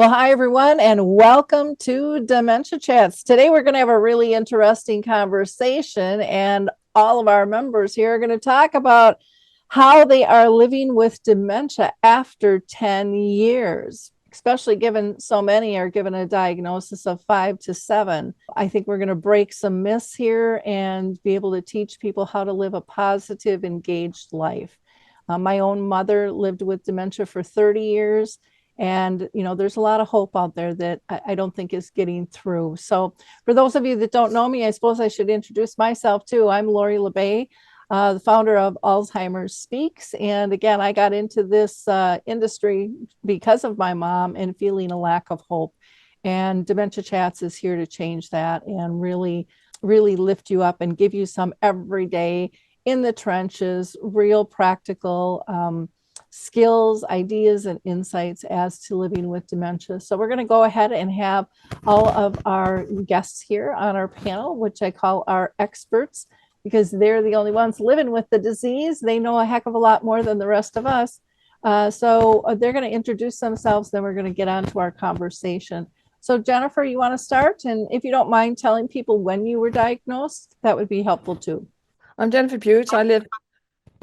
Well, hi, everyone, and welcome to Dementia Chats. Today, we're going to have a really interesting conversation, and all of our members here are going to talk about how they are living with dementia after 10 years, especially given so many are given a diagnosis of 5 to 7. I think we're going to break some myths here and be able to teach people how to live a positive, engaged life. My own mother lived with dementia for 30 years. And, there's a lot of hope out there that I don't think is getting through. So for those of you that don't know me, I suppose I should introduce myself too. I'm Laurie Scherrer, the founder of Alzheimer's Speaks. And again, I got into this industry because of my mom and feeling a lack of hope. And Dementia Chats is here to change that and really, really lift you up and give you some everyday in the trenches, real practical skills, ideas, and insights as to living with dementia. So we're going to go ahead and have all of our guests here on our panel, which I call our experts, because they're the only ones living with the disease. They know a heck of a lot more than the rest of us. So they're going to introduce themselves, then we're going to get on to our conversation. So Jennifer, you want to start? And if you don't mind telling people when you were diagnosed, that would be helpful too. I'm Jennifer Bute. I live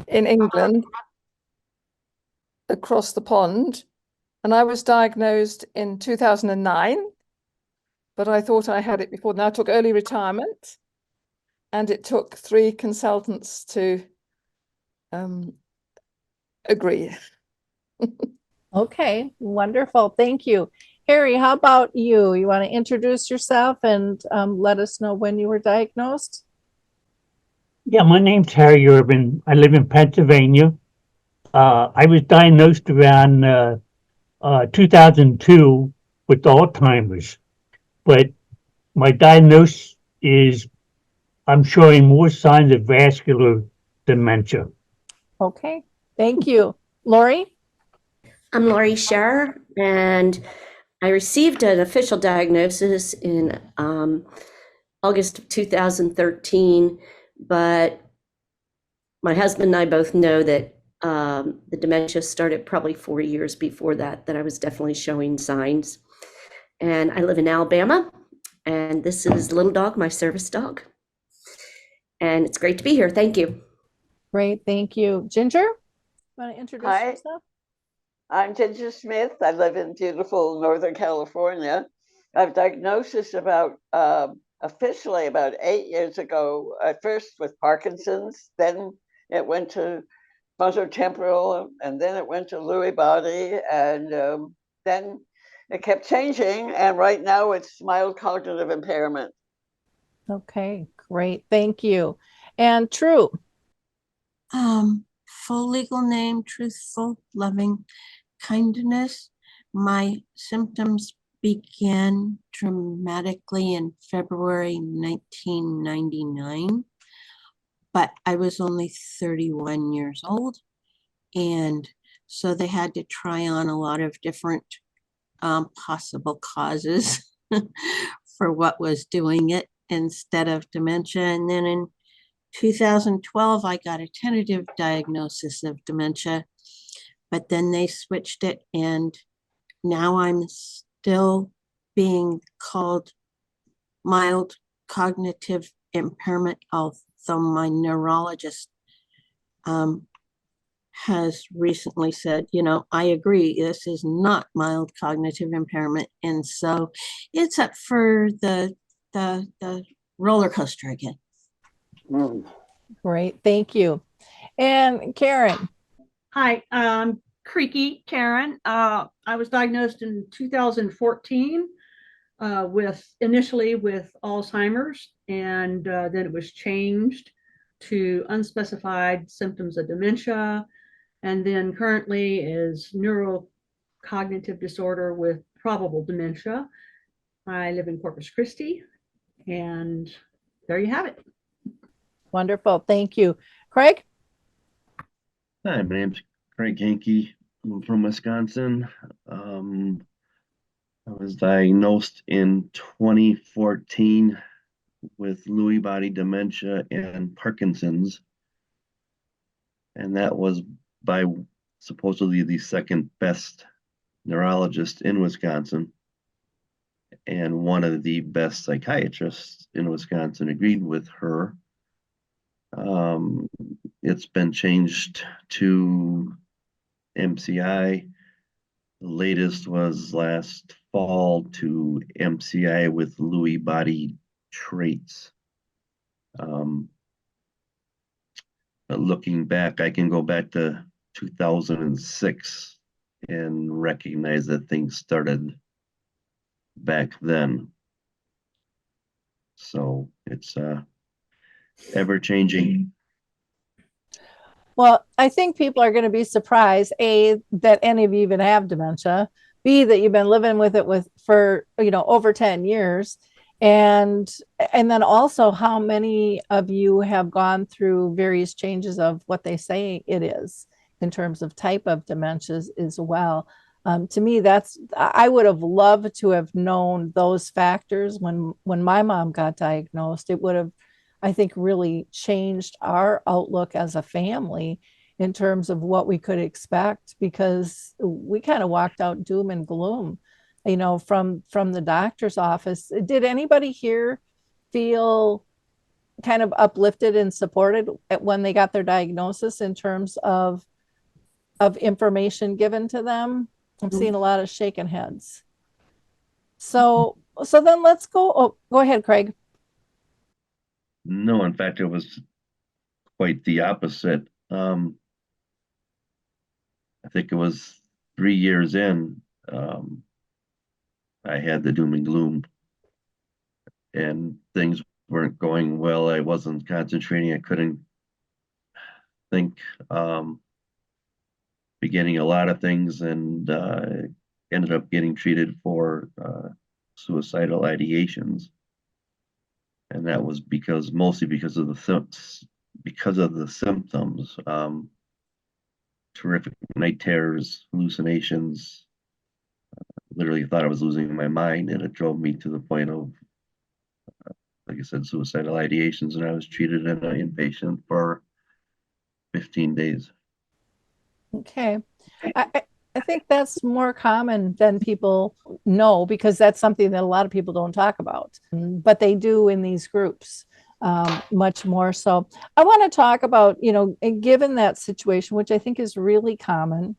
in England, across the pond, and I was diagnosed in 2009, but I thought I had it before. Now I took early retirement, and it took 3 consultants to agree. Okay, wonderful. Thank you. Harry, how about you? You want to introduce yourself and let us know when you were diagnosed? Yeah, my name's Harry Urban. I live in Pennsylvania. I was diagnosed around 2002 with Alzheimer's, but my diagnosis is I'm showing more signs of vascular dementia. Okay, thank you. Laurie? I'm Laurie Scherrer, and I received an official diagnosis in August of 2013, but my husband and I both know that the dementia started probably 4 years before that I was definitely showing signs. And I live in Alabama, and this is Little Dog, my service dog. And it's great to be here. Thank you. Great, thank you. Ginger, you want to introduce Hi. yourself? I'm Ginger Smith. I live in beautiful Northern California. I've diagnosis about officially about 8 years ago, at first with Parkinson's, then it went to frontotemporal, and then it went to Lewy body, and then it kept changing, and right now it's mild cognitive impairment. Okay, great, thank you. And True. Full legal name, Truthful Loving Kindness. My symptoms began dramatically in February 1999, but I was only 31 years old. And so they had to try on a lot of different possible causes for what was doing it instead of dementia. And then in 2012, I got a tentative diagnosis of dementia, but then they switched it, and now I'm still being called mild cognitive impairment, although my neurologist has recently said, I agree, this is not mild cognitive impairment. And so it's up for the roller coaster again. Great, thank you. And Karen. Hi, Creaky Karen. I was diagnosed in 2014 initially with Alzheimer's, and then it was changed to unspecified symptoms of dementia, and then currently is neurocognitive disorder with probable dementia. I live in Corpus Christi, and there you have it. Wonderful, thank you. Craig? Hi, my name's Craig Hanke. I'm from Wisconsin. I was diagnosed in 2014 with Lewy body dementia and Parkinson's. And that was by supposedly the second best neurologist in Wisconsin, and one of the best psychiatrists in Wisconsin agreed with her. It's been changed to MCI. The latest was last fall to MCI with Lewy body traits. But looking back, I can go back to 2006 and recognize that things started back then. So it's ever changing. Well, I think people are going to be surprised, A, that any of you even have dementia, B, that you've been living with it for over 10 years. And then also how many of you have gone through various changes of what they say it is in terms of type of dementias as well. To me, I would have loved to have known those factors when my mom got diagnosed. It would have, I think, really changed our outlook as a family in terms of what we could expect, because we kind of walked out doom and gloom, from the doctor's office. Did anybody here feel kind of uplifted and supported when they got their diagnosis in terms of information given to them? I'm seeing a lot of shaking heads. So then let's go. Oh, go ahead, Craig. No, in fact, it was quite the opposite. I think it was 3 years in, I had the doom and gloom, and things weren't going well. I wasn't concentrating. I couldn't think. Beginning a lot of things, and ended up getting treated for suicidal ideations, and that was mostly because of the symptoms. Terrific night terrors, hallucinations. Literally thought I was losing my mind, and it drove me to the point of, like I said, suicidal ideations, and I was treated in an inpatient for 15 days. Okay. I think that's more common than people know, because that's something that a lot of people don't talk about, but they do in these groups, much more so. I want to talk about, given that situation, which I think is really common.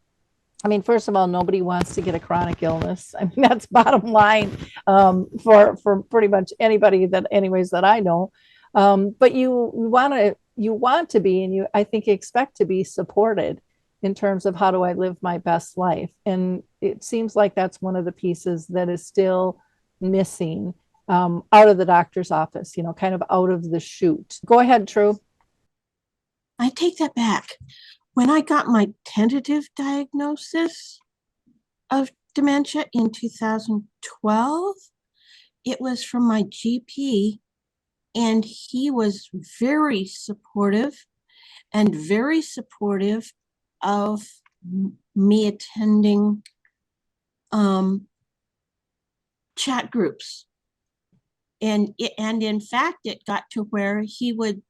I mean, first of all, nobody wants to get a chronic illness. I mean, that's bottom line, for pretty much anybody that I know. But you want to be, and I think expect to be supported in terms of how do I live my best life. And it seems like that's one of the pieces that is still missing, out of the doctor's office, kind of out of the chute. Go ahead, True. I take that back. When I got my tentative diagnosis of dementia in 2012, it was from my GP, and he was very supportive of me attending chat groups. And in fact, it got to where he would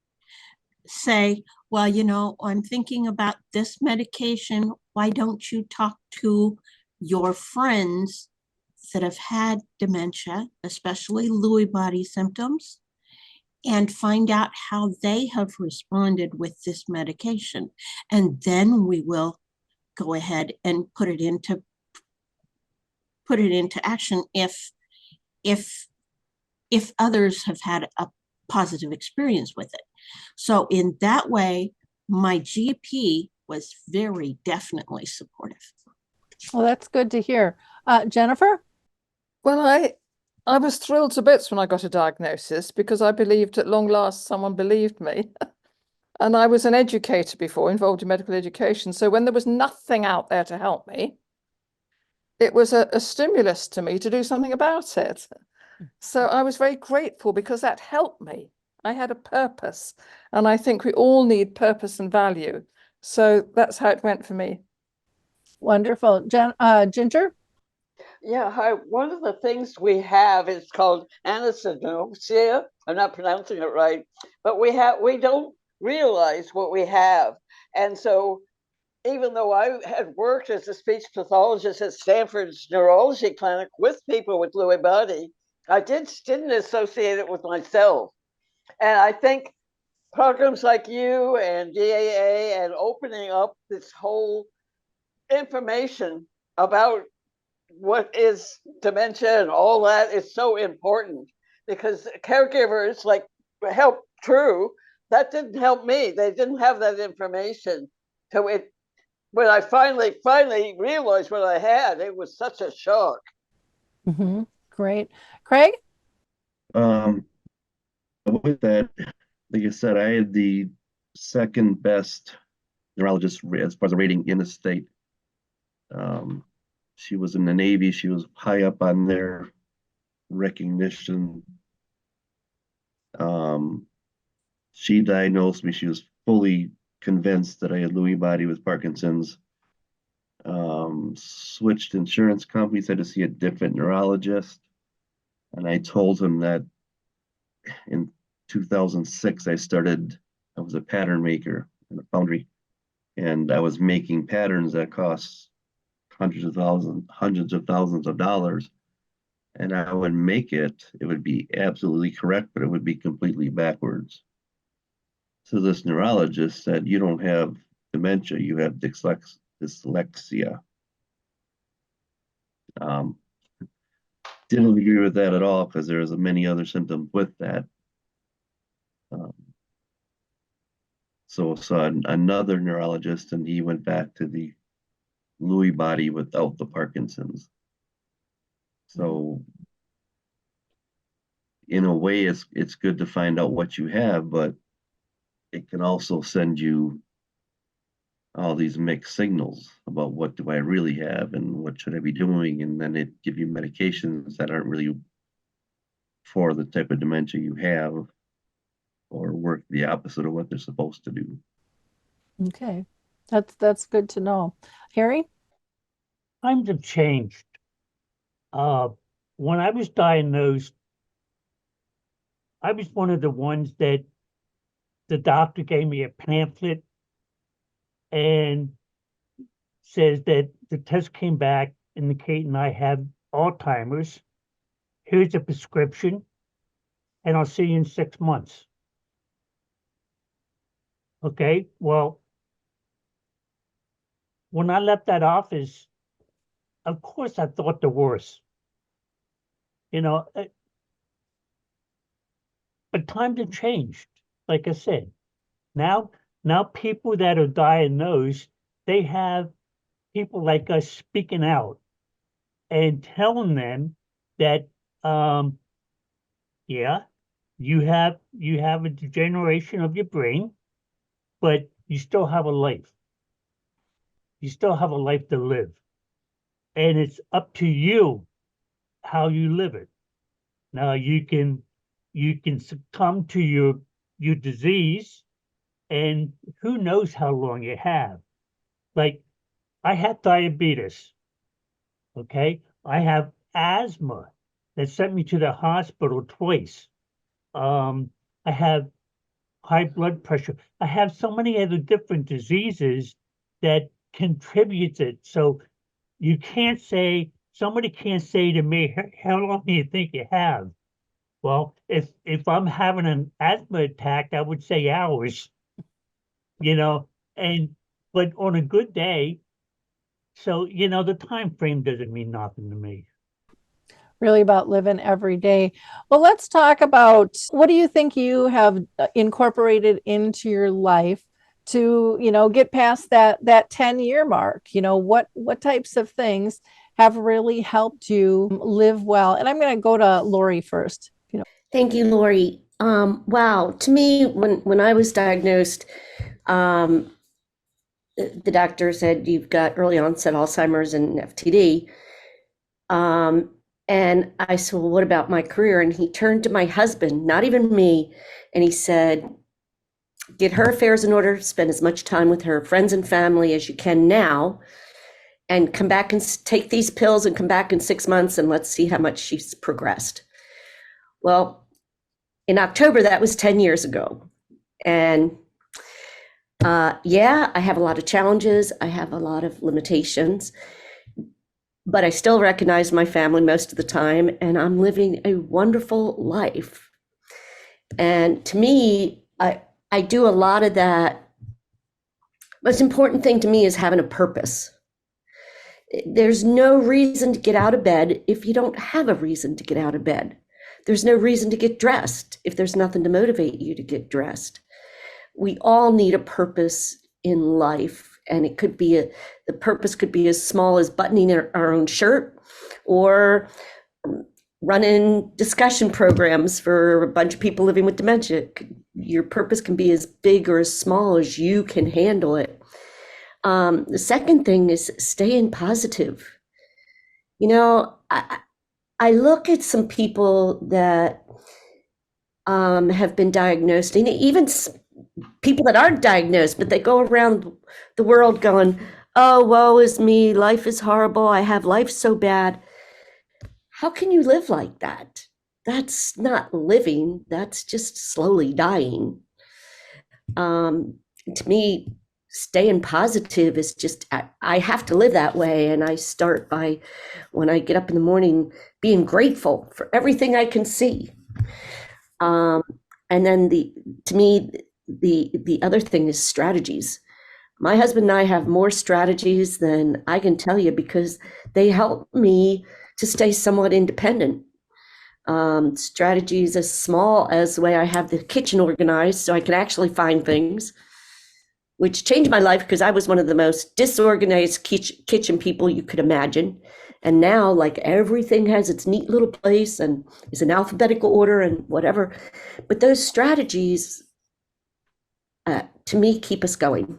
say, well, I'm thinking about this medication. Why don't you talk to your friends that have had dementia, especially Lewy body symptoms, and find out how they have responded with this medication. And then we will go ahead and put it into action if others have had a positive experience with it. So in that way, my GP was very definitely supportive. Well, that's good to hear. Jennifer? Well, I was thrilled to bits when I got a diagnosis, because I believed at long last someone believed me. And I was an educator before, involved in medical education. So when there was nothing out there to help me, it was a stimulus to me to do something about it. So I was very grateful, because that helped me. I had a purpose, and I think we all need purpose and value. So that's how it went for me. Wonderful. Ginger? Yeah, one of the things we have is called anosognosia. I'm not pronouncing it right, but we don't realize what we have. And so even though I had worked as a speech pathologist at Stanford's neurology clinic with people with Lewy body, I didn't associate it with myself. And I think programs like you and DAA and opening up this whole information about what is dementia and all that is so important, because caregivers like help True, that didn't help me. They didn't have that information. So when I finally realized what I had, it was such a shock. Mm-hmm. Great. Craig? With that, like I said, I had the second best neurologist as far as the rating in the state. She was in the Navy. She was high up on their recognition. She diagnosed me. She was fully convinced that I had Lewy body with Parkinson's. Switched insurance companies, had to see a different neurologist. And I told him that in 2006, I was a pattern maker in a foundry, and I was making patterns that cost hundreds of thousands of dollars. And I would make it would be absolutely correct, but it would be completely backwards. So this neurologist said, you don't have dementia, you have dyslexia. Didn't agree with that at all, because there's many other symptoms with that. So saw another neurologist, and he went back to the Lewy body without the Parkinson's. So in a way, it's good to find out what you have, but it can also send you all these mixed signals about what do I really have and what should I be doing, and then it give you medications that aren't really for the type of dementia you have, or work the opposite of what they're supposed to do. Okay. That's good to know. Harry? Times have changed. When I was diagnosed, I was one of the ones that the doctor gave me a pamphlet and says that the test came back indicating I have Alzheimer's. Here's a prescription, and I'll see you in 6 months. Okay, well, when I left that office, of course I thought the worst. But times have changed. Like I said, now people that are diagnosed, they have people like us speaking out and telling them that, yeah, you have a degeneration of your brain, but you still have a life. You still have a life to live. And it's up to you how you live it. Now you can succumb to your disease, and who knows how long you have. Like, I had diabetes. Okay, I have asthma that sent me to the hospital twice. I have high blood pressure. I have so many other different diseases that contributes it. So somebody can't say to me, how long do you think you have? Well, if I'm having an asthma attack, I would say hours, but on a good day. So, the time frame doesn't mean nothing to me. Really about living every day. Well, let's talk about, what do you think you have incorporated into your life to, get past that 10-year mark? What types of things have really helped you live well? And I'm going to go to Laurie first. Thank you, Laurie. Wow. To me, when I was diagnosed, the doctor said you've got early onset Alzheimer's and FTD. And I said, well, what about my career? And he turned to my husband, not even me, and he said, get her affairs in order, spend as much time with her friends and family as you can now, and come back and take these pills and come back in 6 months, and let's see how much she's progressed. Well, in October, that was 10 years ago. And Yeah, I have a lot of challenges. I have a lot of limitations, but I still recognize my family most of the time, and I'm living a wonderful life. And to me, I do a lot of that. Most important thing to me is having a purpose. There's no reason to get out of bed if you don't have a reason to get out of bed. There's no reason to get dressed if there's nothing to motivate you to get dressed. We all need a purpose in life, and it could be the purpose could be as small as buttoning our own shirt, or running discussion programs for a bunch of people living with dementia. Your purpose can be as big or as small as you can handle it. The second thing is staying positive. You know, I look at some people that have been diagnosed, and even people that aren't diagnosed, but they go around the world going, oh, woe is me, life is horrible, I have life so bad. How can you live like that? That's not living, that's just slowly dying. To me, staying positive is just, I have to live that way. And I start by, when I get up in the morning, being grateful for everything I can see. And then to me, the other thing is strategies. My husband and I have more strategies than I can tell you, because they help me to stay somewhat independent. Strategies as small as the way I have the kitchen organized so I can actually find things, which changed my life because I was one of the most disorganized kitchen people you could imagine. And now, like, everything has its neat little place and is in alphabetical order and whatever. But those strategies, to me, keep us going.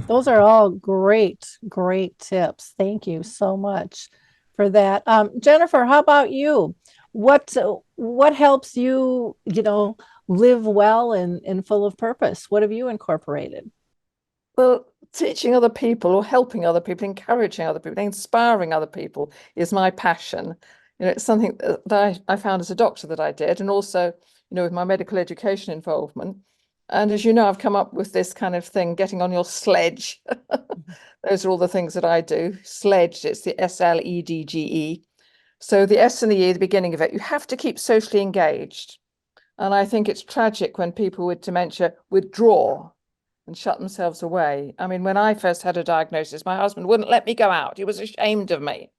Those are all great, great tips. Thank you so much for that. Jennifer, how about you? What helps you, live well and full of purpose? What have you incorporated? Well, teaching other people or helping other people, encouraging other people, inspiring other people is my passion. It's something that I found as a doctor that I did, and also, with my medical education involvement. And as you know, I've come up with this kind of thing, getting on your sledge. Those are all the things that I do. Sledge, it's the SLEDGE. So the S and the E, the beginning of it, you have to keep socially engaged. And I think it's tragic when people with dementia withdraw and shut themselves away. I mean, when I first had a diagnosis, my husband wouldn't let me go out. He was ashamed of me.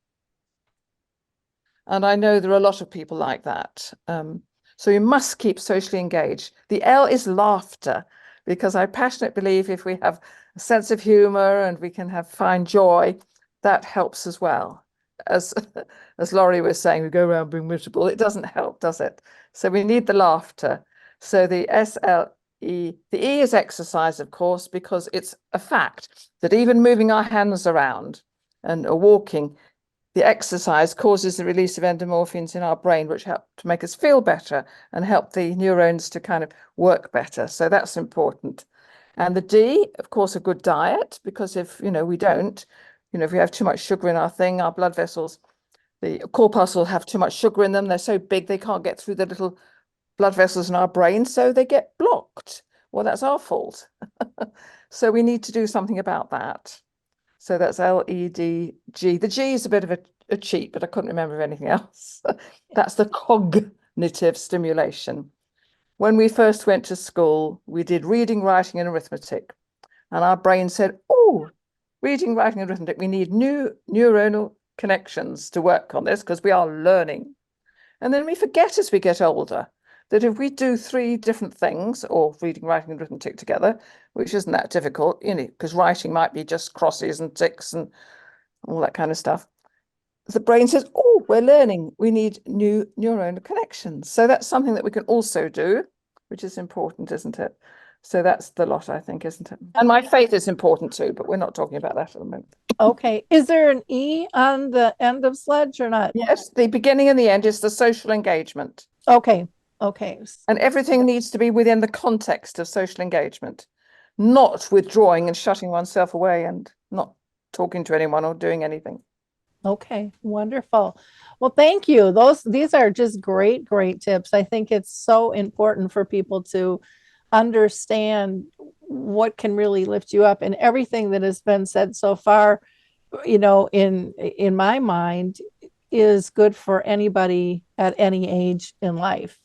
And I know there are a lot of people like that. So you must keep socially engaged. The L is laughter, because I passionately believe if we have a sense of humor and we can find joy, that helps as well. As Laurie was saying, we go around being miserable. It doesn't help, does it? So we need the laughter. So the SLE, the E is exercise, of course, because it's a fact that even moving our hands around and walking, the exercise causes the release of endorphins in our brain, which help to make us feel better and help the neurons to kind of work better. So that's important. And the D, of course, a good diet, because if, we don't, if we have too much sugar in our thing, our blood vessels, the corpuscles have too much sugar in them. They're so big, they can't get through the little blood vessels in our brain, so they get blocked. Well, that's our fault. So we need to do something about that. So that's LEDG. The G is a bit of a cheat, but I couldn't remember anything else. That's the cognitive stimulation. When we first went to school, we did reading, writing, and arithmetic. And our brain said, oh, reading, writing, and arithmetic, we need new neuronal connections to work on this because we are learning. And then we forget as we get older that if we do 3 different things, or reading, writing, and arithmetic together, which isn't that difficult, because writing might be just crosses and ticks and all that kind of stuff, the brain says, oh, we're learning. We need new neuronal connections. So that's something that we can also do, which is important, isn't it? So that's the lot, I think, isn't it? And my faith is important too, but we're not talking about that at the moment. Okay. Is there an E on the end of sledge or not? Yes, the beginning and the end is the social engagement. Okay. Okay. And everything needs to be within the context of social engagement, not withdrawing and shutting oneself away and not talking to anyone or doing anything. Okay, wonderful. Well, thank you. These are just great, great tips. I think it's so important for people to understand what can really lift you up. And everything that has been said so far, in my mind, is good for anybody at any age in life,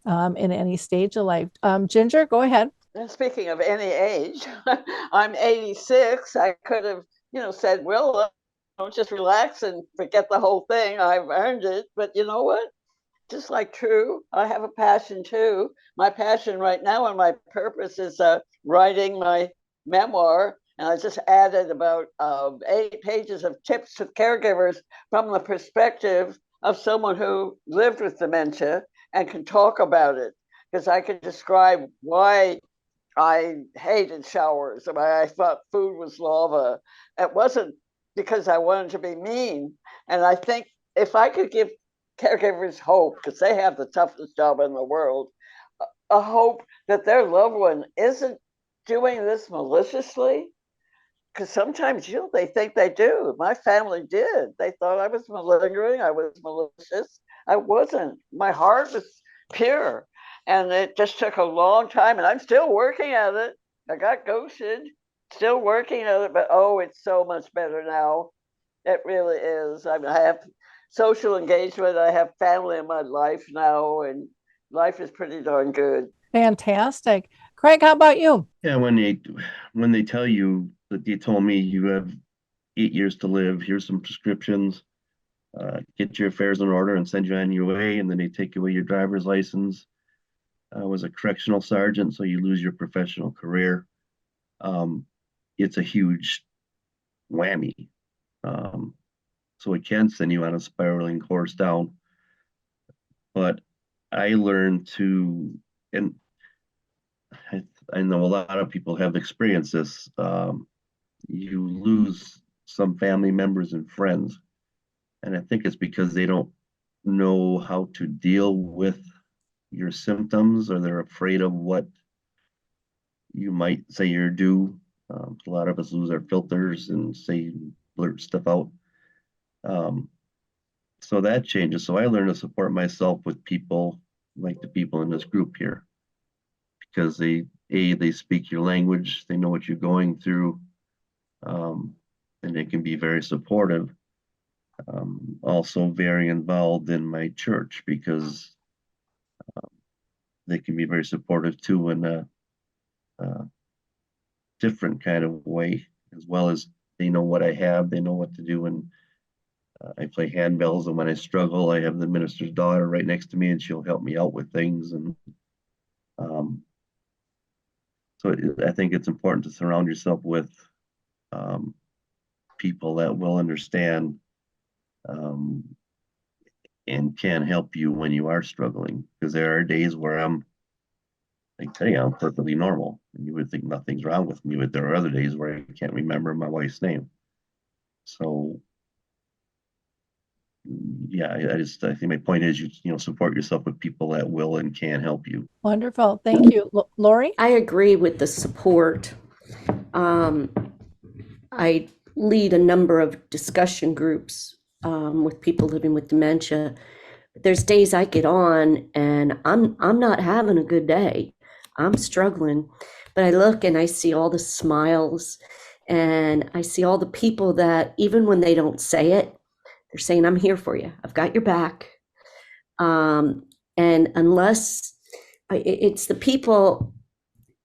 in any stage of life. Ginger, go ahead. Speaking of any age, I'm 86. I could have, said, well, don't just relax and forget the whole thing. I've earned it. But you know what? Just like True, I have a passion too. My passion right now and my purpose is writing my memoir. And I just added about 8 pages of tips to caregivers from the perspective of someone who lived with dementia and can talk about it. Because I can describe why I hated showers, why I thought food was lava. It wasn't because I wanted to be mean. And I think if I could give caregivers hope, because they have the toughest job in the world, a hope that their loved one isn't doing this maliciously, because sometimes they think they do. My family did. They thought I was malingering, I was malicious. I wasn't. My heart was pure, and it just took a long time, and I'm still working at it. I got ghosted, still working at it, but it's so much better now. It really is. I mean, I have social engagement. I have family in my life now, and life is pretty darn good. Fantastic. Craig, how about you? Yeah, when they tell you that they told me you have 8 years to live, here's some prescriptions, get your affairs in order and send you on your way, and then they take away your driver's license. I was a correctional sergeant, so you lose your professional career. It's a huge whammy. So it can send you on a spiraling course down. But I learned to, and I know a lot of people have experienced this. You lose some family members and friends, and I think it's because they don't know how to deal with your symptoms, or they're afraid of what you might say you're due. A lot of us lose our filters and say blurt stuff out. So that changes. So I learned to support myself with people like the people in this group here, because they speak your language, they know what you're going through, and they can be very supportive. Also very involved in my church, because they can be very supportive too in a different kind of way, as well as they know what I have, they know what to do. And I play handbells, and when I struggle, I have the minister's daughter right next to me, and she'll help me out with things. And I think it's important to surround yourself with people that will understand and can help you when you are struggling. Because there are days where I'm perfectly normal, and you would think nothing's wrong with me, but there are other days where I can't remember my wife's name. So yeah, I think my point is, you support yourself with people that will and can help you. Wonderful. Thank you. Laurie? I agree with the support. I lead a number of discussion groups with people living with dementia. There's days I get on and I'm not having a good day. I'm struggling, but I look and I see all the smiles, and I see all the people that, even when they don't say it, they're saying, I'm here for you. I've got your back. And unless it's the people,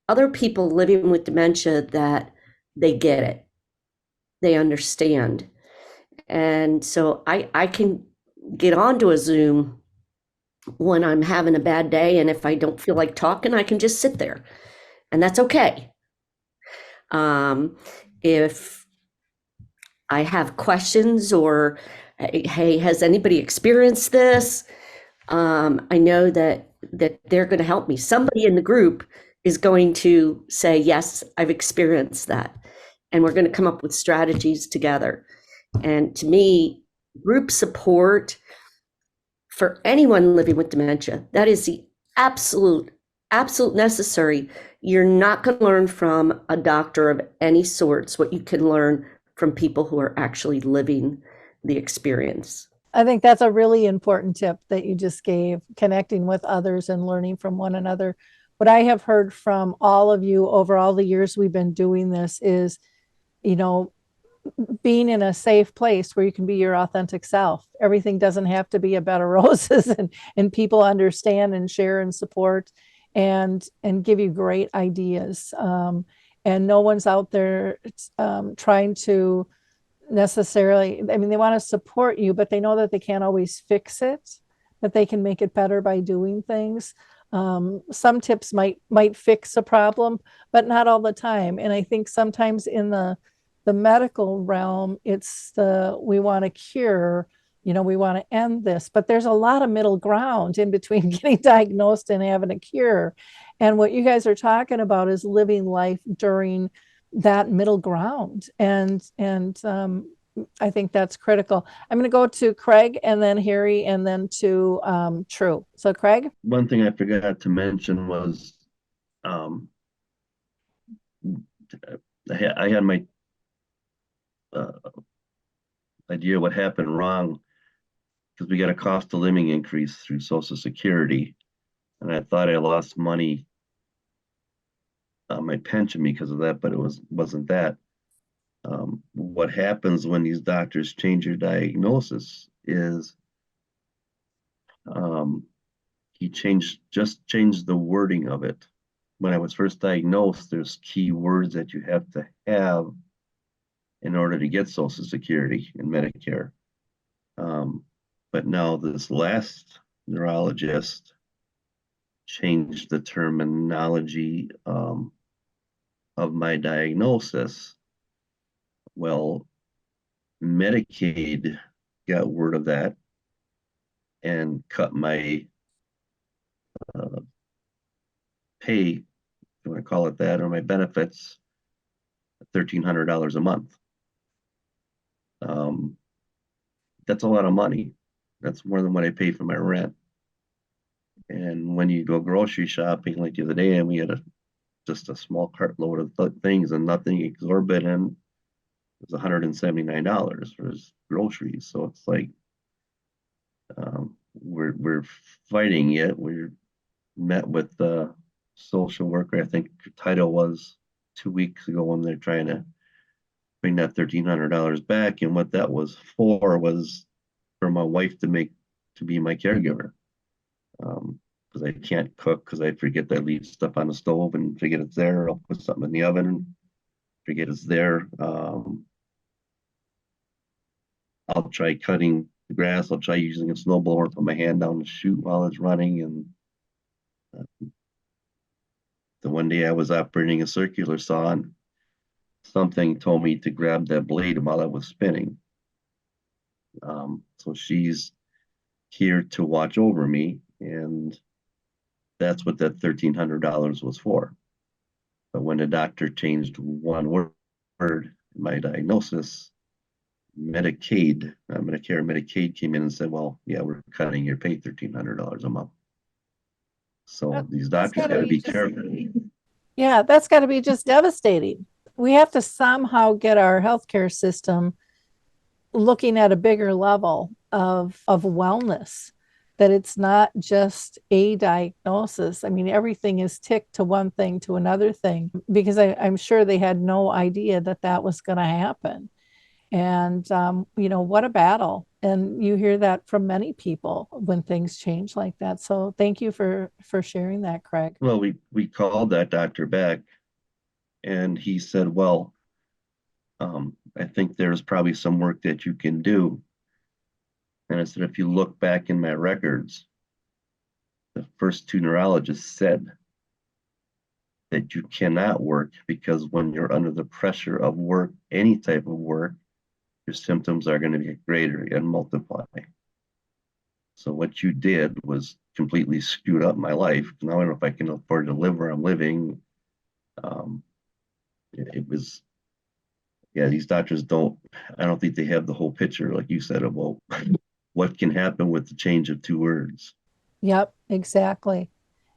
other people living with dementia, that they get it, they understand. And so I can get onto a Zoom when I'm having a bad day, and if I don't feel like talking, I can just sit there, and that's okay. If I have questions, or hey, has anybody experienced this? I know that they're going to help me. Somebody in the group is going to say, yes, I've experienced that. And we're going to come up with strategies together. And to me, group support for anyone living with dementia, that is the absolute necessary. You're not going to learn from a doctor of any sorts what you can learn from people who are actually living the experience. I think that's a really important tip that you just gave, connecting with others and learning from one another. what I have heard from all of you over all the years we've been doing this is, you know, being in a safe place where you can be your authentic self. Everything doesn't have to be a bed of roses, and people understand and share and support and give you great ideas. And no one's out there trying to necessarily, I mean, they want to support you, but they know that they can't always fix it, that they can make it better by doing things. Some tips might fix a problem, but not all the time. And I think sometimes in the medical realm, it's we want to cure, we want to end this, but there's a lot of middle ground in between getting diagnosed and having a cure. And what you guys are talking about is living life during that middle ground. And I think that's critical. I'm going to go to Craig and then Harry and then to True. So Craig? One thing I forgot to mention was um, I had my idea what happened wrong because we got a cost of living increase through Social Security, and I thought I lost money on my pension because of that, but it wasn't that. What happens when these doctors change your diagnosis is he changed the wording of it. When I was first diagnosed, there's key words that you have to have in order to get Social Security and Medicare. But now this last neurologist changed the terminology of my diagnosis. Well, Medicaid got word of that and cut my pay, if you want to call it that, or my benefits, $1,300 a month. That's a lot of money. That's more than what I pay for my rent. And when you go grocery shopping, like the other day, and we had just a small cartload of things and nothing exorbitant, it was $179 for his groceries. So it's like we're fighting it. We're met with the social worker. I think her title was 2 weeks ago when they're trying to bring that $1,300 back. And what that was for my wife to be my caregiver. Because I can't cook because I forget that I leave stuff on the stove and forget it's there. I'll put something in the oven and forget it's there. I'll try cutting the grass. I'll try using a snowblower, put my hand down the chute while it's running. And the one day I was operating a circular saw and something told me to grab that blade while I was spinning. So she's here to watch over me, and that's what that $1,300 was for. But when the doctor changed one word in my diagnosis, Medicare, Medicaid came in and said, well, yeah, we're cutting your pay $1,300 a month. So these doctors got to be careful. Yeah, that's got to be just devastating. We have to somehow get our healthcare system looking at a bigger level of wellness, that it's not just a diagnosis. I mean, everything is ticked to one thing to another thing, because I'm sure they had no idea that was going to happen. And, what a battle. And you hear that from many people when things change like that. So thank you for sharing that, Craig. Well, we called that doctor back and he said, well, I think there's probably some work that you can do. And I said, if you look back in my records, the first two neurologists said that you cannot work because when you're under the pressure of work, any type of work, your symptoms are going to get greater and multiply. So what you did was completely screwed up my life. Now I don't know if I can afford to live where I'm living. It was, yeah, these doctors I don't think they have the whole picture, like you said, about what can happen with the change of two words. Yep, exactly.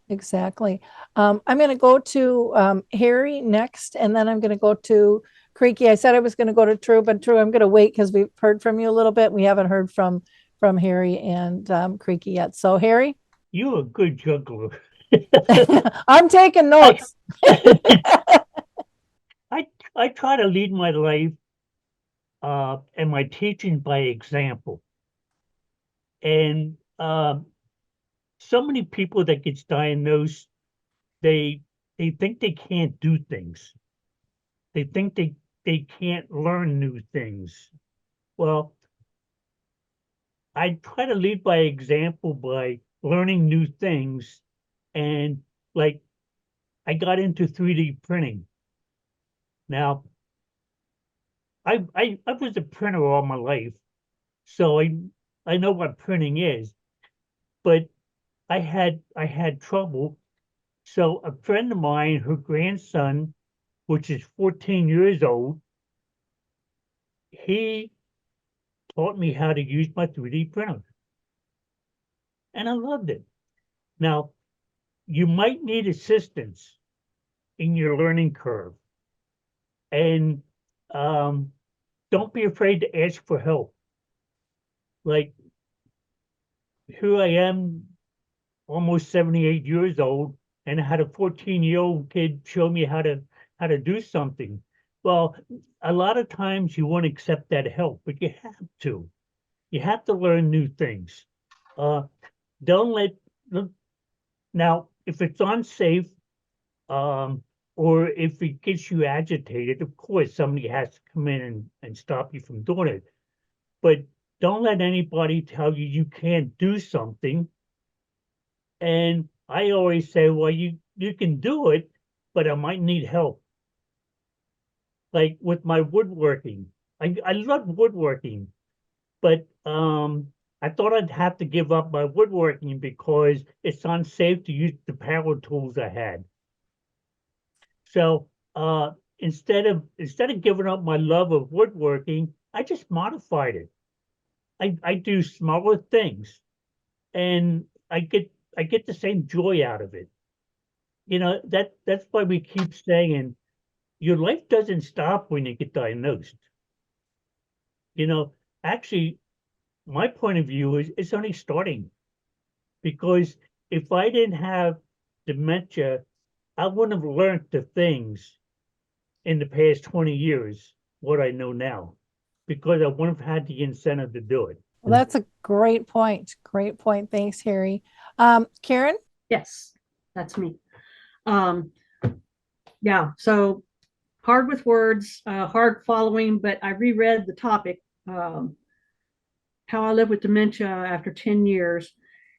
I'm going to go to Harry next, and then I'm going to go to Creaky. I said I was going to go to True, but True, I'm going to wait because we've heard from you a little bit. We haven't heard from Harry and Creaky yet. So Harry? You're a good juggler. I'm taking notes. I try to lead my life and my teaching by example. And so many people that gets diagnosed, they think they can't do things. They think they can't learn new things. Well, I try to lead by example by learning new things. And like I got into 3D printing. Now, I was a printer all my life, so I know what printing is, but I had trouble. So a friend of mine, her grandson, which is 14 years old, he taught me how to use my 3D printer. And I loved it. Now, you might need assistance in your learning curve. And don't be afraid to ask for help. Like, here I am, almost 78 years old, and I had a 14-year-old kid show me how to do something. Well, a lot of times you won't accept that help, but you have to. You have to learn new things. Don't let now, if it's unsafe, or if it gets you agitated, of course somebody has to come in and stop you from doing it. But don't let anybody tell you you can't do something. And I always say, well, you can do it, but I might need help. Like with my woodworking, I love woodworking, but I thought I'd have to give up my woodworking because it's unsafe to use the power tools I had. So instead of giving up my love of woodworking, I just modified it. I do smaller things, and I get the same joy out of it. You know, that's why we keep saying your life doesn't stop when you get diagnosed. You know, actually, my point of view is it's only starting, because if I didn't have dementia, I wouldn't have learned the things in the past 20 years what I know now, because I wouldn't have had the incentive to do it. Well, that's a great point. Great point. Thanks, Harry. Karen? Yes, that's me. Yeah, so hard with words, hard following, but I reread the topic, How I Live with Dementia After 10 Years.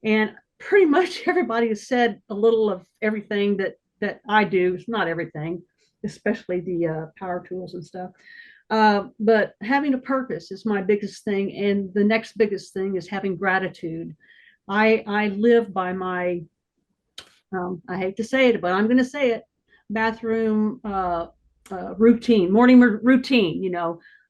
And pretty much everybody has said a little of everything that I do. It's not everything, especially the power tools and stuff. But having a purpose is my biggest thing. And the next biggest thing is having gratitude. I live by my, I hate to say it, but I'm going to say it, bathroom routine, morning routine,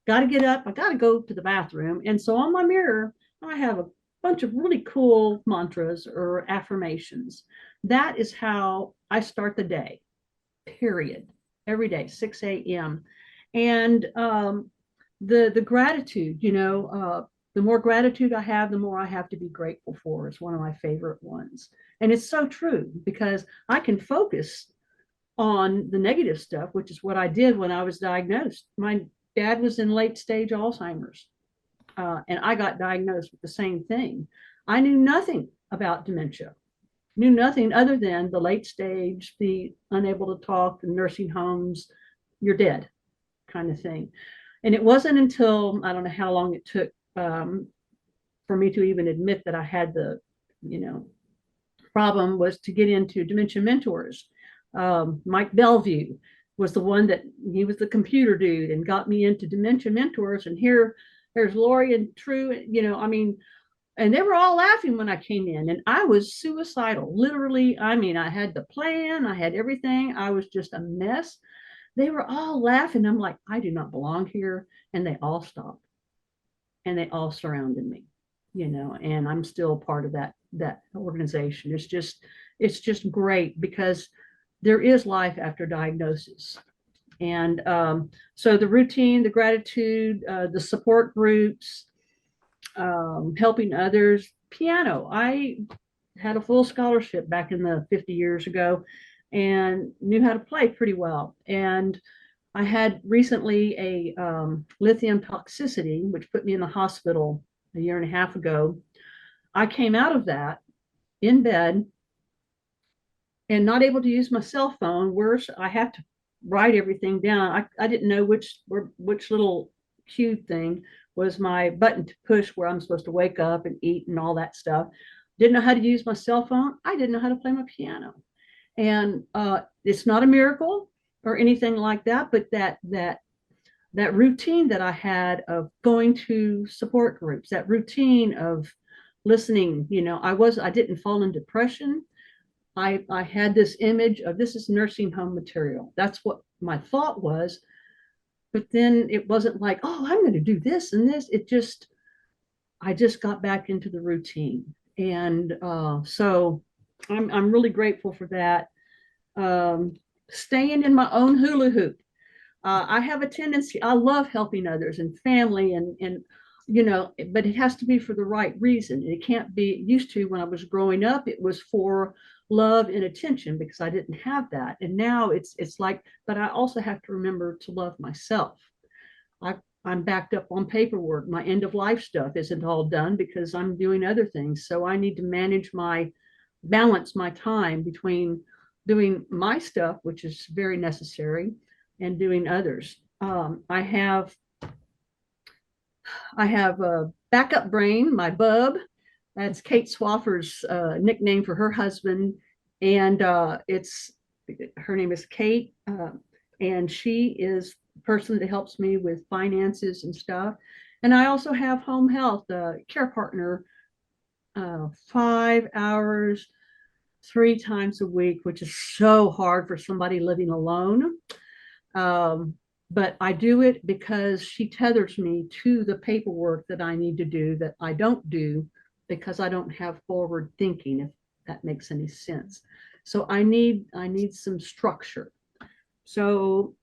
got to get up, I got to go to the bathroom. And so on my mirror, I have a bunch of really cool mantras or affirmations. That is how I start the day, period. Every day, 6 a.m. And the gratitude, the more gratitude I have, the more I have to be grateful for. It's one of my favorite ones. And it's so true, because I can focus on the negative stuff, which is what I did when I was diagnosed. My dad was in late stage Alzheimer's, and I got diagnosed with the same thing. I knew nothing about dementia, knew nothing other than the late stage, the unable to talk, the nursing homes, you're dead kind of thing. And it wasn't until, I don't know how long it took for me to even admit that I had the, problem, was to get into Dementia Mentors. Mike Bellevue was the one that, he was the computer dude and got me into Dementia Mentors. And there's Laurie and True, and they were all laughing when I came in, and I was suicidal, literally. I had the plan, I had everything. I was just a mess. They were all laughing. I'm like, I do not belong here. And they all stopped and they all surrounded me, and I'm still part of that organization. It's just great, because there is life after diagnosis. And so the routine, the gratitude, the support groups, helping others, piano. I had a full scholarship back in the 50 years ago and knew how to play pretty well. And I had recently a lithium toxicity, which put me in the hospital a year and a half ago. I came out of that in bed and not able to use my cell phone. Worse, I have to write everything down. I didn't know which little cue thing was my button to push where I'm supposed to wake up and eat and all that stuff. Didn't know how to use my cell phone. I didn't know how to play my piano. And it's not a miracle or anything like that, but that routine that I had of going to support groups, that routine of listening, I didn't fall in depression. I had this image of this is nursing home material. That's what my thought was. But then it wasn't like, oh, I'm going to do this and this. I just got back into the routine. And so I'm really grateful for that. Staying in my own hula hoop. I have a tendency, I love helping others and family and but it has to be for the right reason. It can't be used to when I was growing up. It was for love and attention because I didn't have that. And now it's like, but I also have to remember to love myself. I'm backed up on paperwork. My end of life stuff isn't all done because I'm doing other things. So I need to balance my time between doing my stuff, which is very necessary, and doing others. I have a backup brain, my bub. That's Kate Swaffer's nickname for her husband. And her name is Kate. And she is the person that helps me with finances and stuff. And I also have home health, care partner, 5 hours, 3 times a week, which is so hard for somebody living alone. But I do it because she tethers me to the paperwork that I need to do that I don't do because I don't have forward thinking, if that makes any sense. So I need some structure. So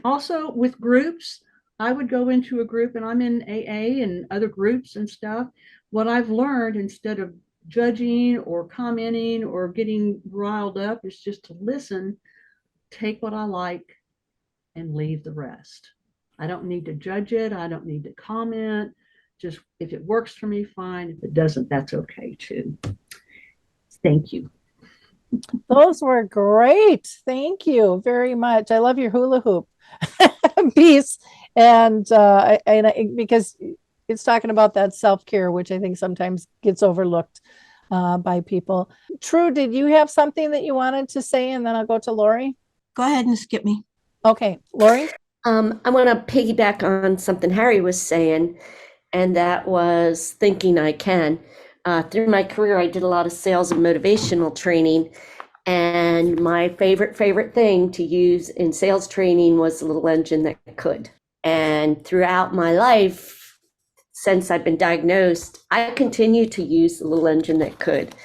also with groups, I would go into a group, and I'm in AA and other groups and stuff. What I've learned, instead of judging or commenting or getting riled up, is just to listen, take what I like, and leave the rest. I don't need to judge it. I don't need to comment. Just if it works for me, fine. If it doesn't, that's okay too. Thank you. Those were great. Thank you very much. I love your hula hoop piece. And because it's talking about that self-care, which I think sometimes gets overlooked by people. True, did you have something that you wanted to say? And then I'll go to Laurie. Go ahead and skip me. Okay, Laurie? I want to piggyback on something Harry was saying, and that was thinking I can. Through my career, I did a lot of sales and motivational training, and my favorite thing to use in sales training was the little engine that could. And throughout my life, since I've been diagnosed, I continue to use the little engine that could,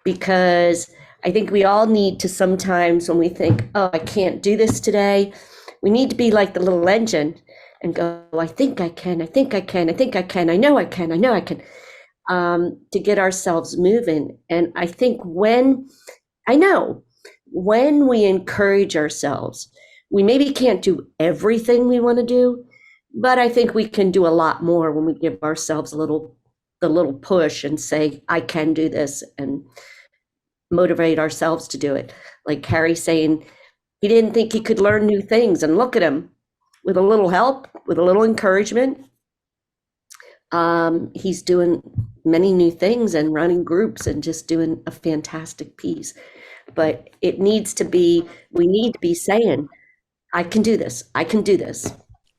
because I think we all need to sometimes, when we think, oh, I can't do this today, we need to be like the little engine and go, I think I can, I think I can, I think I can, I know I can, I know I can, to get ourselves moving. And I think when we encourage ourselves, we maybe can't do everything we want to do, but I think we can do a lot more when we give ourselves the little push and say, I can do this, and motivate ourselves to do it. Like Harry saying, he didn't think he could learn new things, and look at him, with a little help, with a little encouragement. He's doing many new things and running groups and just doing a fantastic piece. But we need to be saying, I can do this. I can do this.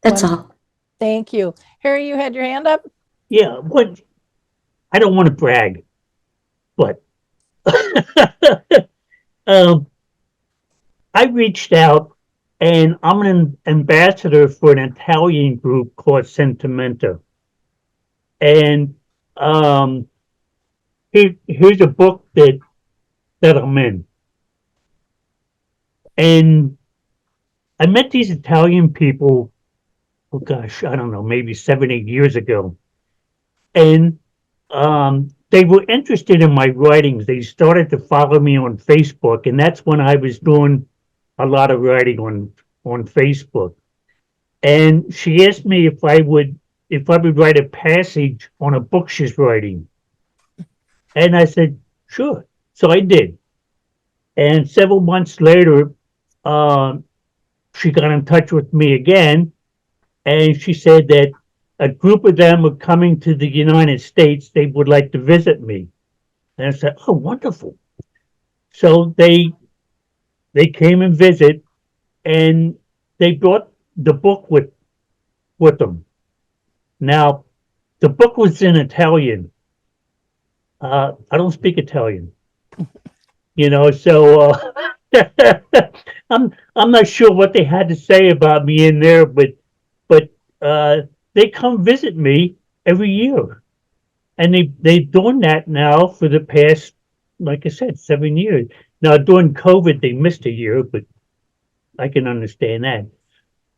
That's all. Thank you. Harry, you had your hand up? Yeah, I don't want to brag, but I reached out, and I'm an ambassador for an Italian group called Sentimenta. And here's a book that I'm in. And I met these Italian people, oh gosh, I don't know, maybe 7-8 years ago. And they were interested in my writings. They started to follow me on Facebook, and that's when I was doing a lot of writing on Facebook. And she asked me if I would write a passage on a book she's writing. And I said, sure. So I did. And several months later, she got in touch with me again, and she said that a group of them were coming to the United States. They would like to visit me. And I said, oh, wonderful. So they came and visit, and they brought the book with them. Now, the book was in Italian. I don't speak Italian, so I'm not sure what they had to say about me in there, but they come visit me every year, and they've done that now for the past, like I said, 7 years. Now during COVID they missed a year, but I can understand that.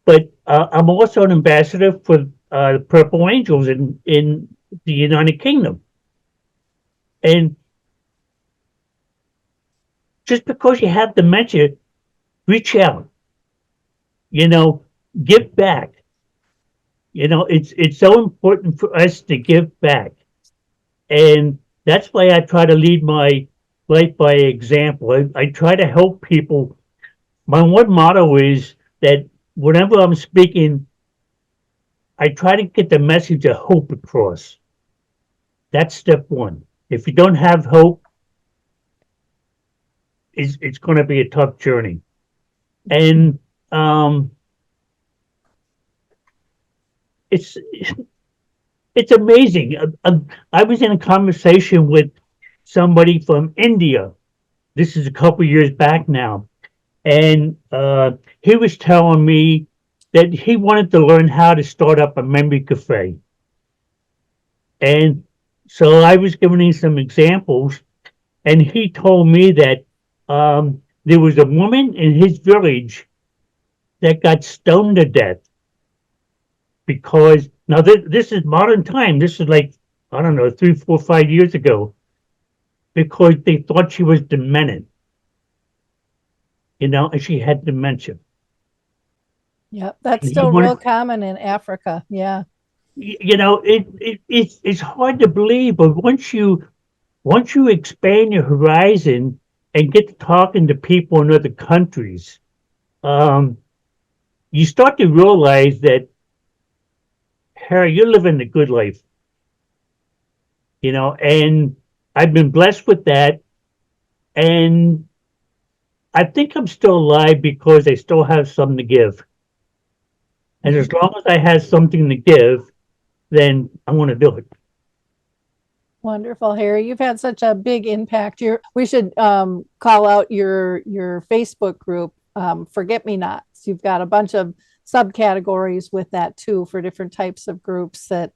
But I'm also an ambassador for the Purple Angels in the United Kingdom, and just because you have dementia, reach out, give back. It's so important for us to give back. And that's why I try to lead my life by example. I try to help people. My one motto is that whenever I'm speaking, I try to get the message of hope across. That's step one. If you don't have hope, it's going to be a tough journey. And it's amazing. I was in a conversation with somebody from India. This is a couple years back now, and he was telling me that he wanted to learn how to start up a memory cafe. And so I was giving him some examples, and he told me that there was a woman in his village that got stoned to death because now this is modern time. This is like, I don't know, 3, 4, 5 years ago, because they thought she was demented, and she had dementia. Yep, that's And he still wanted- real common in Africa. Yeah. It's hard to believe, but once you expand your horizon and get to talking to people in other countries, you start to realize that, Harry, you're living the good life, and I've been blessed with that. And I think I'm still alive because I still have something to give. And as long as I have something to give, then I want to do it. Wonderful, Harry. You've had such a big impact. We should call out your Facebook group, Forget Me Nots. You've got a bunch of subcategories with that too for different types of groups that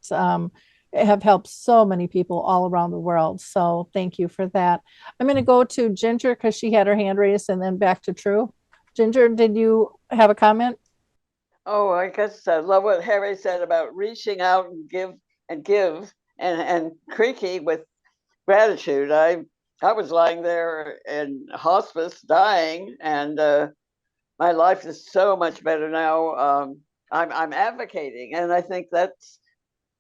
have helped so many people all around the world. So thank you for that. I'm going to go to Ginger because she had her hand raised, and then back to True. Ginger, did you have a comment? Oh, I guess I love what Harry said about reaching out and give and Creaky with gratitude. I was lying there in hospice dying, and my life is so much better now. I'm advocating, and I think that's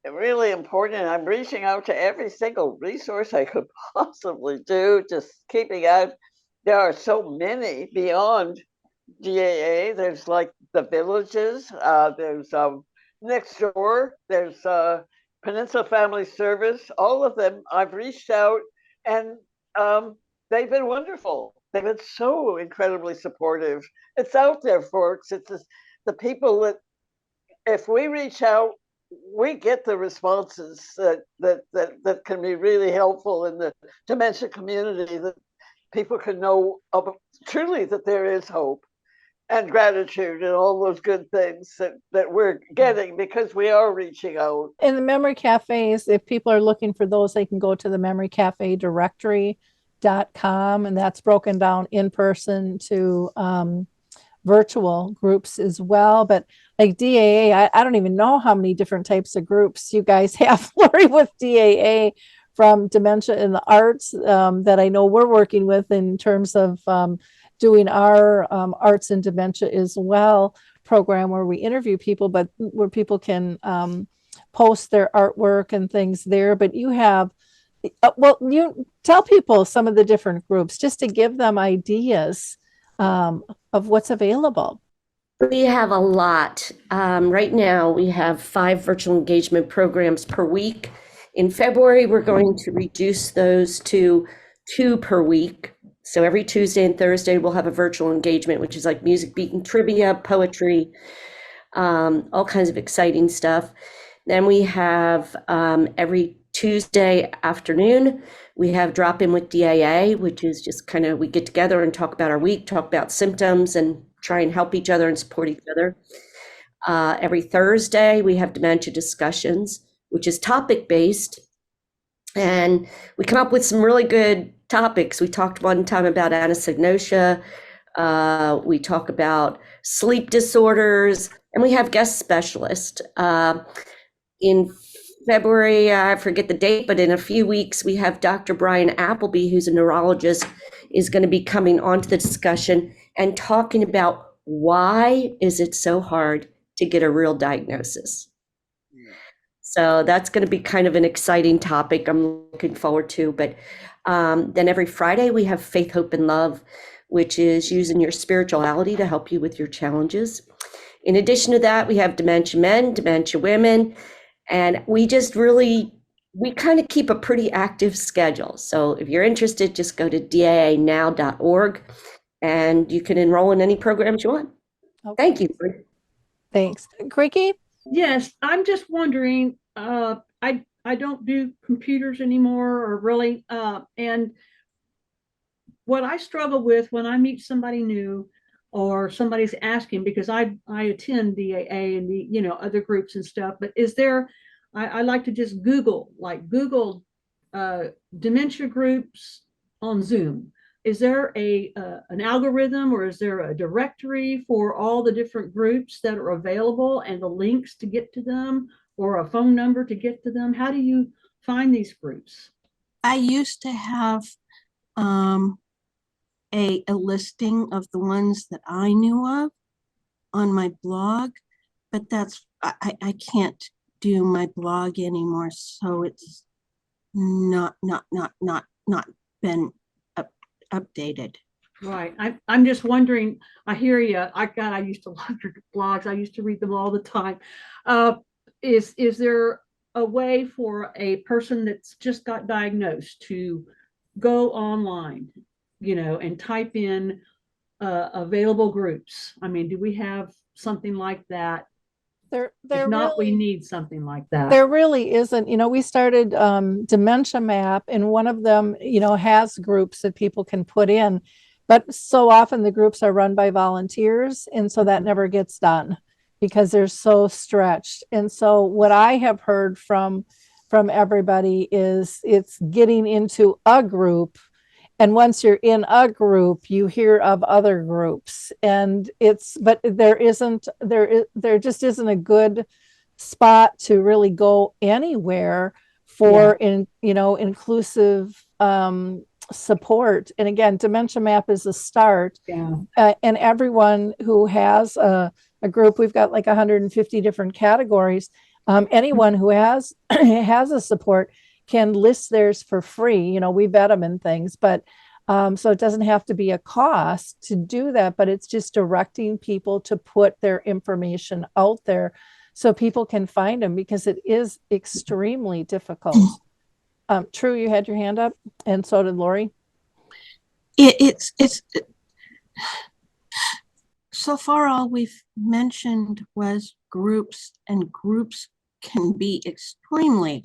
really important. I'm reaching out to every single resource I could possibly do, just keeping out. There are so many beyond GAA. There's like the villages. There's next door. There's Peninsula Family Service. All of them, I've reached out, and they've been wonderful. They've been so incredibly supportive. It's out there, folks. It's just the people that, if we reach out, we get the responses that can be really helpful in the dementia community. That people can know truly that there is hope and gratitude and all those good things that we're getting because we are reaching out. In the memory cafes, if people are looking for those, they can go to the memory cafe directory.com, and that's broken down in person to virtual groups as well. But like DAA, I don't even know how many different types of groups you guys have, Laurie, with DAA from Dementia in the Arts that I know we're working with in terms of doing our Arts and Dementia as well program, where we interview people, but where people can post their artwork and things there. But you have, well, you tell people some of the different groups just to give them ideas of what's available. We have a lot. Right now, we have 5 virtual engagement programs per week. In February, we're going to reduce those to 2 per week. So every Tuesday and Thursday, we'll have a virtual engagement, which is like music, beat, and trivia, poetry, all kinds of exciting stuff. Then we have every Tuesday afternoon, we have Drop In with DAA, which is just kind of, we get together and talk about our week, talk about symptoms, and try and help each other and support each other. Every Thursday, we have Dementia Discussions, which is topic-based. And we come up with some really good topics. We talked one time about anosognosia. We talk about sleep disorders, and we have guest specialists. In February, I forget the date, but in a few weeks, we have Dr. Brian Appleby, who's a neurologist, is going to be coming onto the discussion and talking about why is it so hard to get a real diagnosis. So that's going to be kind of an exciting topic I'm looking forward to. But then every Friday, we have Faith, Hope, and Love, which is using your spirituality to help you with your challenges. In addition to that, we have Dementia Men, Dementia Women, and we just really, we kind of keep a pretty active schedule. So if you're interested, just go to daanow.org and you can enroll in any programs you want. Okay. Thank you. Thanks. Craigie? Yes, I'm just wondering, I don't do computers anymore, or really, and what I struggle with when I meet somebody new or somebody's asking, because I attend DAA and the, you know, other groups and stuff, but is there, I like to just Google dementia groups on Zoom. Is there an algorithm, or is there a directory for all the different groups that are available and the links to get to them, or a phone number to get to them? How do you find these groups? I used to have a listing of the ones that I knew of on my blog, but that's, I can't do my blog anymore, so it's not been updated. Right. I'm just wondering, I hear you. I used to love your blogs. I used to read them all the time. Is there a way for a person that's just got diagnosed to go online, you know, and type in available groups? I mean, do we have something like that? If not, we need something like that. There really isn't. You know, we started Dementia Map, and one of them, you know, has groups that people can put in, but so often the groups are run by volunteers, and so that never gets done because they're so stretched. And so what I have heard from everybody is it's getting into a group, and once you're in a group, you hear of other groups, and but there just isn't a good spot to really go anywhere for inclusive support. And again, Dementia Map is a start. And everyone who has a group, we've got like 150 different categories. Anyone who has a support can list theirs for free. You know, we vet them and things, but so it doesn't have to be a cost to do that, but it's just directing people to put their information out there so people can find them, because it is extremely difficult. True, you had your hand up, and so did Laurie. It's so far all we've mentioned was groups, and groups can be extremely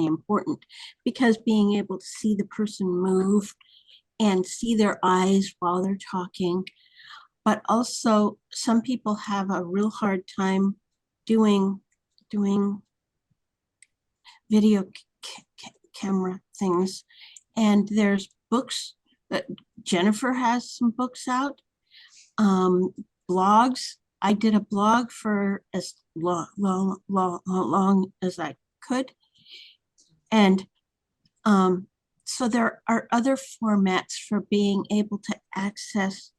important, because being able to see the person move and see their eyes while they're talking, but also some people have a real hard time doing video camera things. And there's books that Jennifer has some books out, blogs. I did a blog for as long as I could, and So there are other formats for being able to access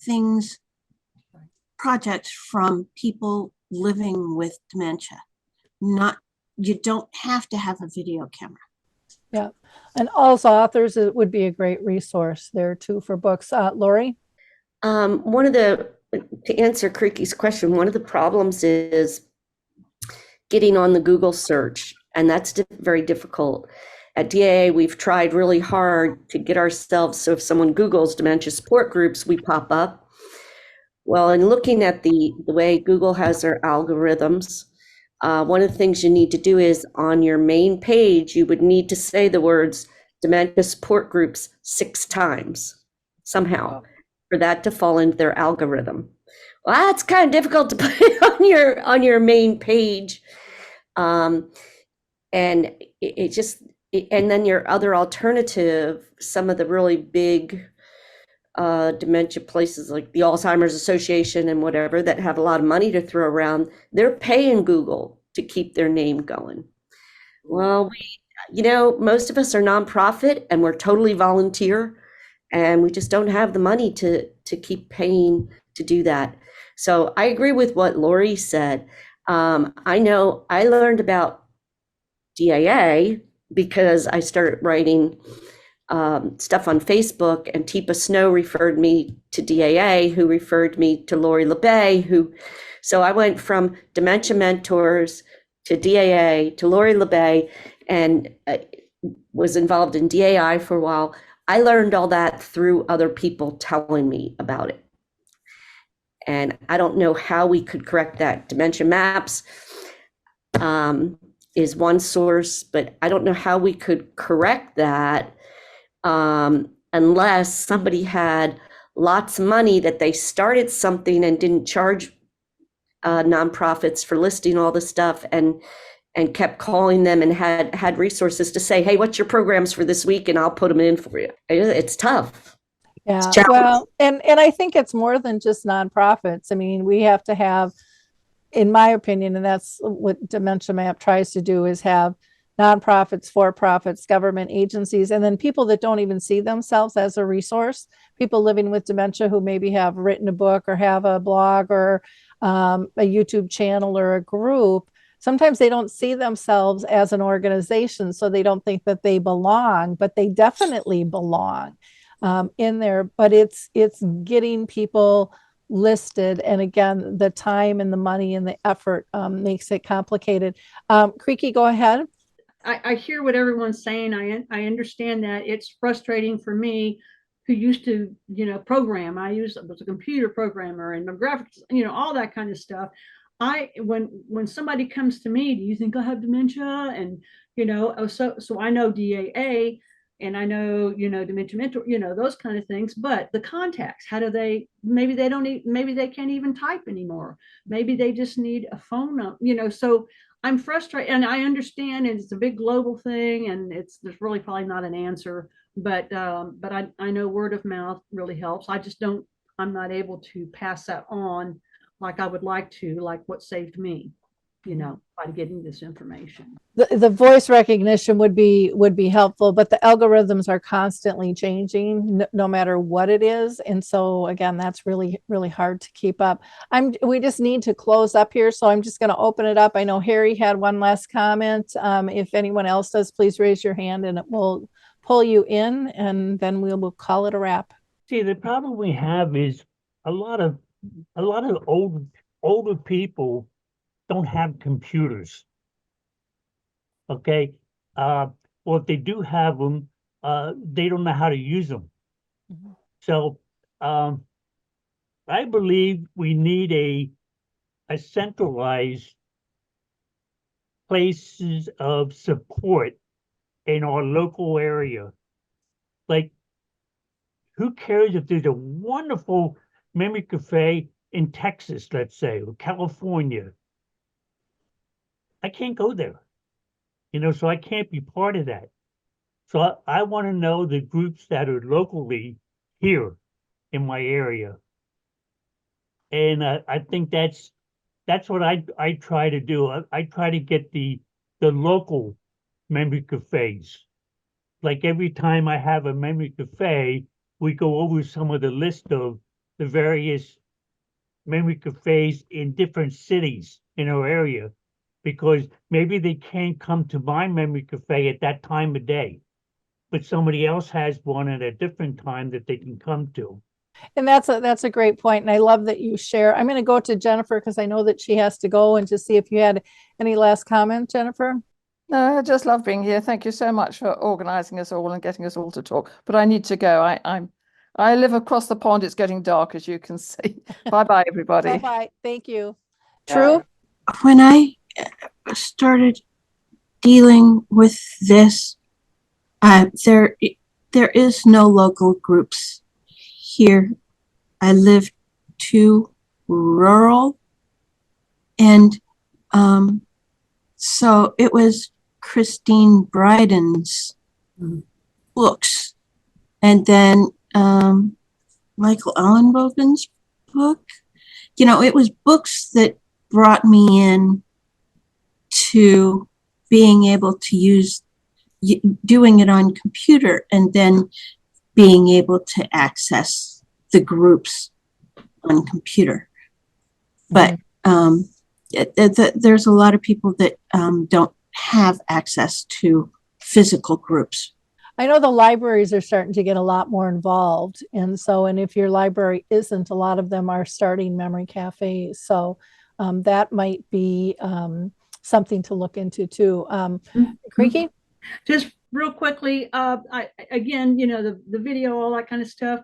things, projects from people living with dementia. You don't have to have a video camera. Yeah. And also authors, it would be a great resource there too for books. Laurie? To answer Creaky's question, one of the problems is getting on the Google search, and that's very difficult. At DAA, we've tried really hard to get ourselves, so if someone Googles dementia support groups, we pop up. Well, in looking at the way Google has their algorithms, one of the things you need to do is on your main page, you would need to say the words dementia support groups 6 times somehow for that to fall into their algorithm. Well, that's kind of difficult to put on your main page. And and then your other alternative, some of the really big dementia places like the Alzheimer's Association and whatever that have a lot of money to throw around, they're paying Google to keep their name going. Well, most of us are nonprofit and we're totally volunteer, and we just don't have the money to keep paying to do that. So I agree with what Laurie said. I know I learned about DAA because I started writing stuff on Facebook, and Teepa Snow referred me to DAA, who referred me to Laurie LeBay, so I went from Dementia Mentors to DAA to Laurie LeBay, and was involved in DAI for a while. I learned all that through other people telling me about it. And I don't know how we could correct that. Dementia Maps is one source, but I don't know how we could correct that unless somebody had lots of money that they started something and didn't charge nonprofits for listing all the stuff, and kept calling them and had resources to say, hey, what's your programs for this week? And I'll put them in for you. It's tough. Yeah, well, and I think it's more than just nonprofits. I mean, we have to have, in my opinion, and that's what Dementia Map tries to do, is have nonprofits, for-profits, government agencies, and then people that don't even see themselves as a resource, people living with dementia who maybe have written a book or have a blog or a YouTube channel or a group. Sometimes they don't see themselves as an organization, so they don't think that they belong, but they definitely belong in there. But it's getting people listed, and again, the time and the money and the effort makes it complicated. Creaky, go ahead. I hear what everyone's saying. I understand that it's frustrating for me, who used to, program. I was a computer programmer and graphics, all that kind of stuff. When somebody comes to me, do you think I have dementia? And, so I know DAA, and I know, Dementia Mentor, those kind of things, but the contacts, maybe they can't even type anymore. Maybe they just need a phone number, so I'm frustrated, and I understand it's a big global thing, and there's really probably not an answer, but I know word of mouth really helps. I'm not able to pass that on like I would like to, like what saved me, by getting this information. The voice recognition would be helpful, but the algorithms are constantly changing no matter what it is. And so again, that's really, really hard to keep up. We just need to close up here. So I'm just going to open it up. I know Harry had one last comment. If anyone else does, please raise your hand and it will pull you in, and then we'll call it a wrap. See, the problem we have is a lot of older people don't have computers. Okay, or if they do have them, they don't know how to use them. Mm-hmm. So I believe we need a centralized places of support in our local area. Like, who cares if there's a wonderful memory cafe in Texas, let's say, or California? I can't go there, so I can't be part of that. So I want to know the groups that are locally here in my area. And I think that's what I try to do. I try to get the local memory cafes like every time I have a memory cafe, we go over some of the list of the various memory cafes in different cities in our area, because maybe they can't come to my memory cafe at that time of day, but somebody else has one at a different time that they can come to. And that's a great point. And I love that you share. I'm going to go to Jennifer because I know that she has to go, and just see if you had any last comment, Jennifer. No, I just love being here. Thank you so much for organizing us all and getting us all to talk. But I need to go. I live across the pond. It's getting dark, as you can see. Bye-bye, everybody. Bye-bye. Thank you. True. When I started dealing with this, there is no local groups here. I live too rural, and so it was Christine Bryden's books, and then Michael Ellenbogen's book. You know, it was books that brought me in to being able to use doing it on computer, and then being able to access the groups on computer. But there's a lot of people that don't have access to physical groups. I know the libraries are starting to get a lot more involved. And if your library isn't, a lot of them are starting memory cafes. So that might be something to look into too. Creaky? Just real quickly, again, the video, all that kind of stuff.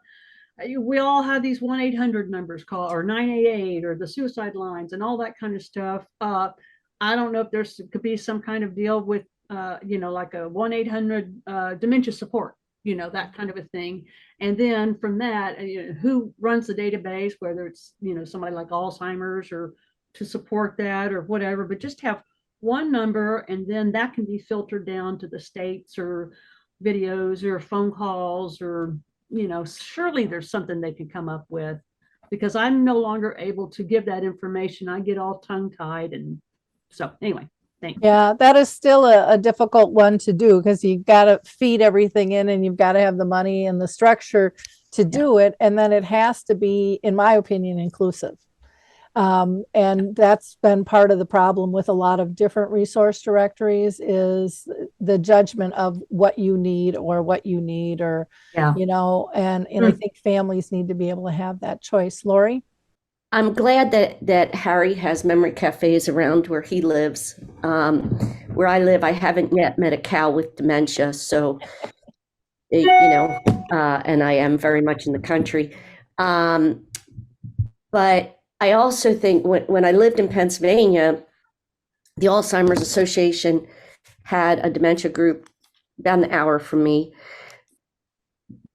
We all have these 1-800 numbers, call, or 988, or the suicide lines and all that kind of stuff. I don't know if could be some kind of deal with, like a 1-800 dementia support, that kind of a thing. And then from that, who runs the database, whether it's, somebody like Alzheimer's or to support that or whatever, but just have one number, and then that can be filtered down to the states or videos or phone calls, or surely there's something they could come up with, because I'm no longer able to give that information. I get all tongue-tied. And so anyway, thanks. Yeah, that is still a difficult one to do, because you've got to feed everything in, and you've got to have the money and the structure to do it. And then it has to be, in my opinion, inclusive. And that's been part of the problem with a lot of different resource directories, is the judgment of what you need, or and I think families need to be able to have that choice. Laurie? I'm glad that Harry has memory cafes around where he lives. Where I live, I haven't yet met a cow with dementia, so and I am very much in the country. But I also think when I lived in Pennsylvania, the Alzheimer's Association had a dementia group about an hour from me.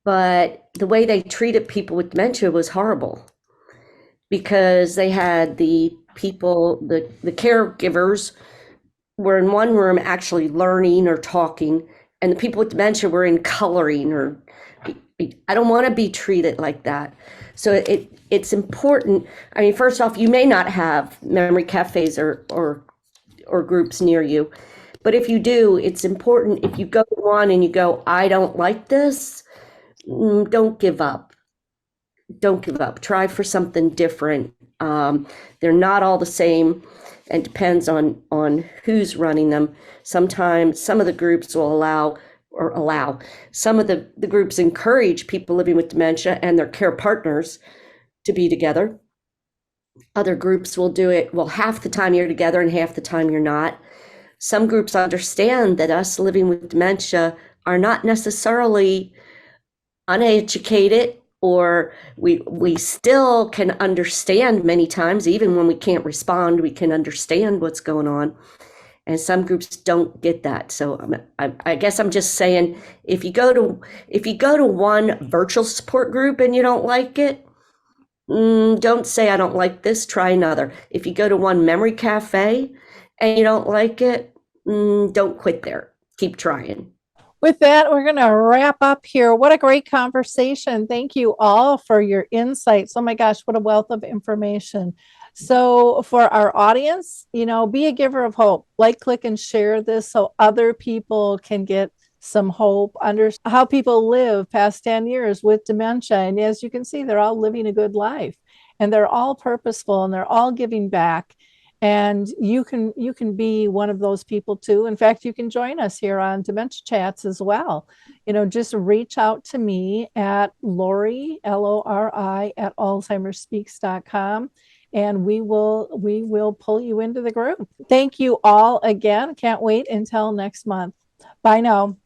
But the way they treated people with dementia was horrible, because they had the people, the caregivers were in one room actually learning or talking, and the people with dementia were in coloring. Or I don't want to be treated like that. So it's important. I mean, first off, you may not have memory cafes or groups near you, but if you do, it's important. If you go to one and you go, I don't like this, don't give up. Don't give up. Try for something different. They're not all the same, and depends on who's running them. Sometimes some of the groups will allow. Some of the groups encourage people living with dementia and their care partners to be together. Other groups will do it, well, half the time you're together and half the time you're not. Some groups understand that us living with dementia are not necessarily uneducated, or we still can understand many times, even when we can't respond, we can understand what's going on. And some groups don't get that. So I guess I'm just saying, if you go to one virtual support group and you don't like it, don't say I don't like this. Try another. If you go to one memory cafe and you don't like it, don't quit there. Keep trying. With that, we're going to wrap up here. What a great conversation. Thank you all for your insights. Oh my gosh, what a wealth of information. So for our audience, be a giver of hope. Like, click, and share this so other people can get some hope, under how people live past 10 years with dementia. And as you can see, they're all living a good life, and they're all purposeful, and they're all giving back. And you can be one of those people too. In fact, you can join us here on Dementia Chats as well. Just reach out to me at Laurie, Lori, at alzheimersspeaks.com, and we will pull you into the group. Thank you all again. Can't wait until next month. Bye now.